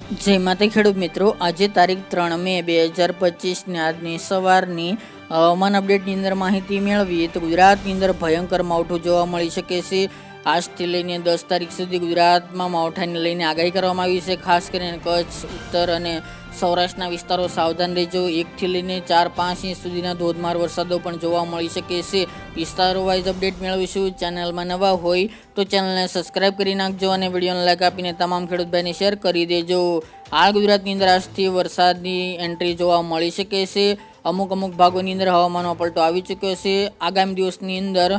જય માતા ખેડૂત મિત્રો, આજે તારીખ 3 મે 2025 આજની સવારની હવામાન અપડેટની અંદર માહિતી મેળવીએ તો ગુજરાતની અંદર ભયંકર માવઠું જોવા મળી શકે છે. આજથી લઈને 10 તારીખ સુધી ગુજરાતમાં માવઠાને લઈને આગાહી કરવામાં આવી છે. ખાસ કરીને કચ્છ, ઉત્તર અને સૌરાષ્ટ્રના વિસ્તારો સાવધાન રહેજો. 1 થી લઈને 4-5 ઇંચ સુધીના ધોધમાર વરસાદો પણ જોવા મળી શકે છે. વિસ્તારો વાઇઝ અપડેટ મેળવીશું. ચેનલમાં નવા હોય તો ચેનલને સબસ્ક્રાઇબ કરી નાખજો અને વિડીયોને લાઈક આપીને તમામ ખેડૂત ભાઈને શેર કરી દેજો. હાલ ગુજરાતની અંદર આજથી વરસાદની એન્ટ્રી જોવા મળી શકે છે. અમુક ભાગોની અંદર હવામાનમાં પલટો આવી ચૂક્યો છે. આગામી દિવસની અંદર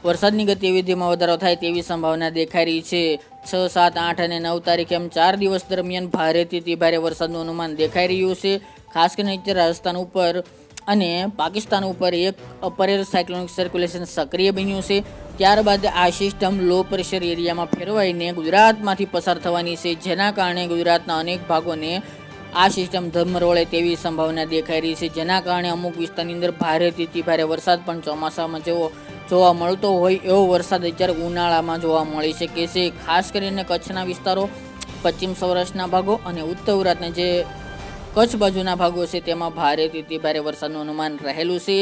વરસાદની ગતિવિધિમાં વધારો થાય તેવી સંભાવના દેખાઈ રહી છે. 6, 7, 8 અને 9 તારીખે એમ 4 દિવસ દરમિયાન ભારેથી અતિ ભારે વરસાદનું અનુમાન દેખાઈ રહ્યું છે. ખાસ કરીને અત્યારે રાજસ્થાન ઉપર અને પાકિસ્તાન ઉપર એક અપર એર સાયક્લોનિક સર્ક્યુલેશન સક્રિય બન્યું છે. ત્યારબાદ આ સિસ્ટમ લો પ્રેશર એરિયામાં ફેરવાઈને ગુજરાતમાંથી પસાર થવાની છે, જેના કારણે ગુજરાતના અનેક ભાગોને આ સિસ્ટમ ધમરોળે તેવી સંભાવના દેખાઈ રહી છે. જેના કારણે અમુક વિસ્તારની અંદર ભારેથી અતિ ભારે વરસાદ પણ ચોમાસામાં જેવો જોવા મળતો હોય એવો વરસાદ અત્યારે ઉનાળામાં જોવા મળી શકે છે. ખાસ કરીને કચ્છના વિસ્તારો, પશ્ચિમ સૌરાષ્ટ્રના ભાગો અને ઉત્તર ગુજરાતના જે કચ્છ બાજુના ભાગો છે તેમાં ભારેથી અતિ ભારે વરસાદનું અનુમાન રહેલું છે.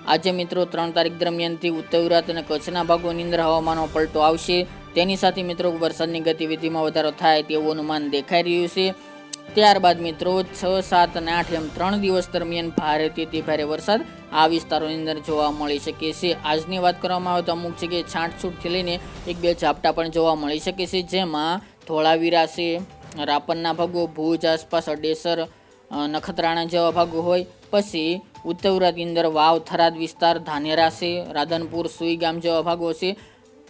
આજે મિત્રો 3 તારીખ દરમિયાનથી ઉત્તર ગુજરાત અને કચ્છના ભાગોની અંદર હવામાનનો પલટો આવશે. તેની સાથે મિત્રો વરસાદની ગતિવિધિમાં વધારો થાય તેવું અનુમાન દેખાઈ રહ્યું છે. ત્યારબાદ મિત્રો 6, 7 અને 8 એમ 3 દિવસ દરમિયાન ભારેથી અતિ ભારે વરસાદ આ વિસ્તારોની અંદર જોવા મળી શકે છે. આજની વાત કરવામાં આવે તો અમુક જગ્યાએ છાંટછૂટથી લઈને 1-2 ઝાપટા પણ જોવા મળી શકે છે, જેમાં ધોળાવીરા છે, રાપરના ભાગો, ભુજ આસપાસ, અડેસર, નખત્રાણા જેવા ભાગો હોય. પછી ઉત્તર ગુજરાતની અંદર વાવ, થરાદ વિસ્તાર, ધાનેરા છે, રાધનપુર, સુઈગામ જેવા ભાગો છે.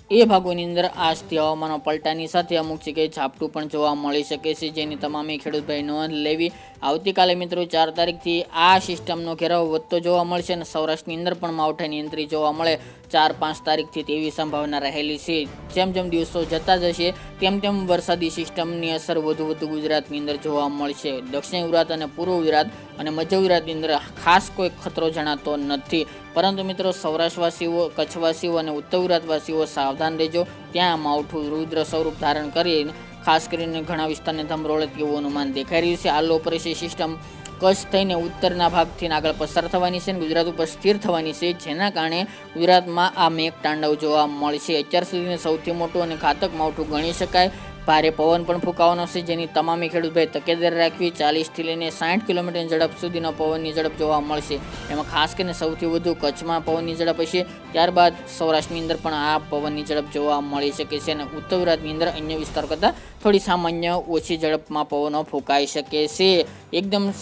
એ ભાગોની અંદર આજથી હવામાન પલટાની સાથે અમુક જગ્યાએ ઝાપટું પણ જોવા મળી શકે છે, જેની તમામે ખેડૂતભાઈ નોંધ લેવી. આવતીકાલે મિત્રો 4 તારીખથી આ સિસ્ટમનો ઘેરાવ વધતો જોવા મળશે અને સૌરાષ્ટ્રની અંદર પણ માવઠાની એન્ટ્રી જોવા મળે 4-5 તારીખથી તેવી સંભાવના રહેલી છે. જેમ દિવસો જતા જશે તેમ વરસાદી સિસ્ટમની અસર વધુ ગુજરાતની અંદર જોવા મળશે. દક્ષિણ ગુજરાત અને પૂર્વ ગુજરાત અને મધ્ય ગુજરાતની અંદર ખાસ કોઈ ખતરો જણાતો નથી, પરંતુ મિત્રો સૌરાષ્ટ્રવાસીઓ, કચ્છવાસીઓ અને ઉત્તર ગુજરાતવાસીઓ સાવધાન રહેજો. ત્યાં માવઠું રુદ્ર સ્વરૂપ ધારણ કરીને ખાસ કરીને ઘણા વિસ્તારને ધમરોળે તેવું અનુમાન દેખાઈ રહ્યું છે. આ લો પ્રેશર સિસ્ટમ કચ્છ થઈને ઉત્તરના ભાગથી આગળ પસાર થવાની છે અને ગુજરાત ઉપર સ્થિર થવાની છે, જેના કારણે ગુજરાતમાં આ મેઘતાંડવ જોવા મળશે. અત્યાર સુધીનું સૌથી મોટું અને ઘાતક માવઠું ગણી શકાય. ભારે પવન પણ ફૂંકાવાનો છે, જેની તમામે ખેડૂતભાઈ તકેદારી રાખવી. 40 થી લઈને 60 કિલોમીટરની ઝડપ સુધીનો પવનની ઝડપ જોવા મળશે. એમાં ખાસ કરીને સૌથી વધુ કચ્છમાં પવનની ઝડપ હશે. ત્યારબાદ સૌરાષ્ટ્રની અંદર પણ આ પવનની ઝડપ જોવા મળી શકે છે અને ઉત્તર ગુજરાતની અંદર અન્ય વિસ્તારો કરતાં થોડી સામાન્ય ઓછી ઝડપમાં પવનો ફૂંકાઈ શકે છે. એકદમ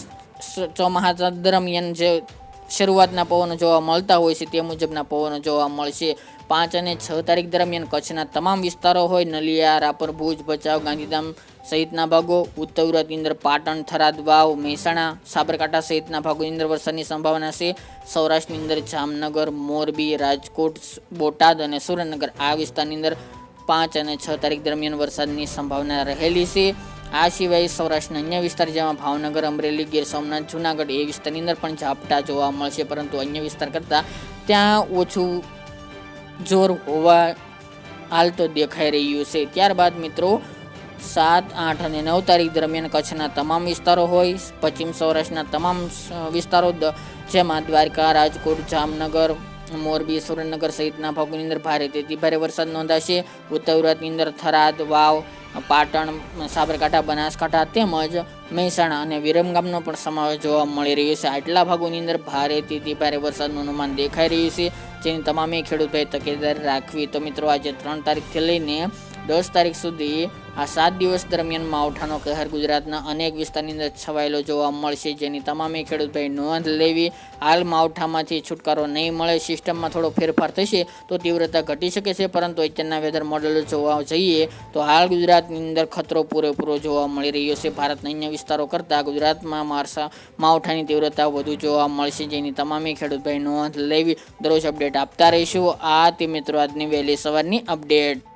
ચોમાસા દરમિયાન જે શરૂઆતના પવનો જોવા મળતા હોય છે તે મુજબના પવનો જોવા મળશે. 5 અને 6 તારીખ દરમિયાન કચ્છના તમામ વિસ્તારો હોય, નલિયા, રાપર, ભુજ, ભચાઉ, ગાંધીધામ સહિતના ભાગો, ઉત્તર ગુજરાતની અંદર પાટણ, થરાદ, વાવ, મહેસાણા, સાબરકાંઠા સહિતના ભાગોની અંદર વરસાદની સંભાવના છે. સૌરાષ્ટ્રની અંદર જામનગર, મોરબી, રાજકોટ, બોટાદ અને સુરેન્દ્રનગર આ વિસ્તારની અંદર 5 અને 6 તારીખ દરમિયાન વરસાદની સંભાવના રહેલી છે. આ સિવાય સૌરાષ્ટ્રના અન્ય વિસ્તાર જેમાં ભાવનગર, અમરેલી, ગીર સોમનાથ, જૂનાગઢ એ વિસ્તારની અંદર પણ ઝાપટા જોવા મળશે, પરંતુ અન્ય વિસ્તાર કરતાં ત્યાં ઓછું જોર હોવા હાલ તો દેખાઈ રહ્યું છે. ત્યારબાદ મિત્રો 7, 8 અને 9 તારીખ દરમિયાન કચ્છના તમામ વિસ્તારો હોય, પશ્ચિમ સૌરાષ્ટ્રના તમામ વિસ્તારો જેમાં દ્વારકા, રાજકોટ, જામનગર, મોરબી, સુરેન્દ્રનગર સહિતના ભાગોની અંદર ભારેથી ભારે વરસાદ નોંધાશે. ઉત્તર ગુજરાતની અંદર થરાદ, વાવ, પાટણ, સાબરકાંઠા, બનાસકાંઠા તેમજ મહેસાણા અને વિરમગામનો પણ સમાવેશ જોવા મળી રહ્યો છે. આટલા ભાગોની અંદર ભારેથી ભારે વરસાદનું અનુમાન દેખાઈ રહ્યું છે, જેની તમામે ખેડૂતભાઈ તકેદારી રાખવી. તો મિત્રો આજે 3 તારીખથી લઈને 10 તારીખ સુધી આ 7 દિવસ દરમિયાન માવઠાનો કહેર ગુજરાતના અનેક વિસ્તારની અંદર છવાયેલો જોવા મળશે, જેની તમામે ખેડૂતભાઈ નોંધ લેવી. હાલ માવઠામાંથી છુટકારો નહીં મળે, સિસ્ટમમાં થોડો ફેરફાર થશે તો તીવ્રતા ઘટી શકે છે, પરંતુ અત્યારના વેધર મોડેલો જોવા જઈએ તો હાલ ગુજરાતની અંદર ખતરો પૂરેપૂરો જોવા મળી રહ્યો છે. ભારતના અન્ય વિસ્તારો કરતાં ગુજરાતમાં માવઠાની તીવ્રતા વધુ જોવા મળશે, જેની તમામે ખેડૂતભાઈ નોંધ લેવી. દરરોજ અપડેટ આપતા રહીશું. આ તે મિત્રો આજની વહેલી સવારની અપડેટ.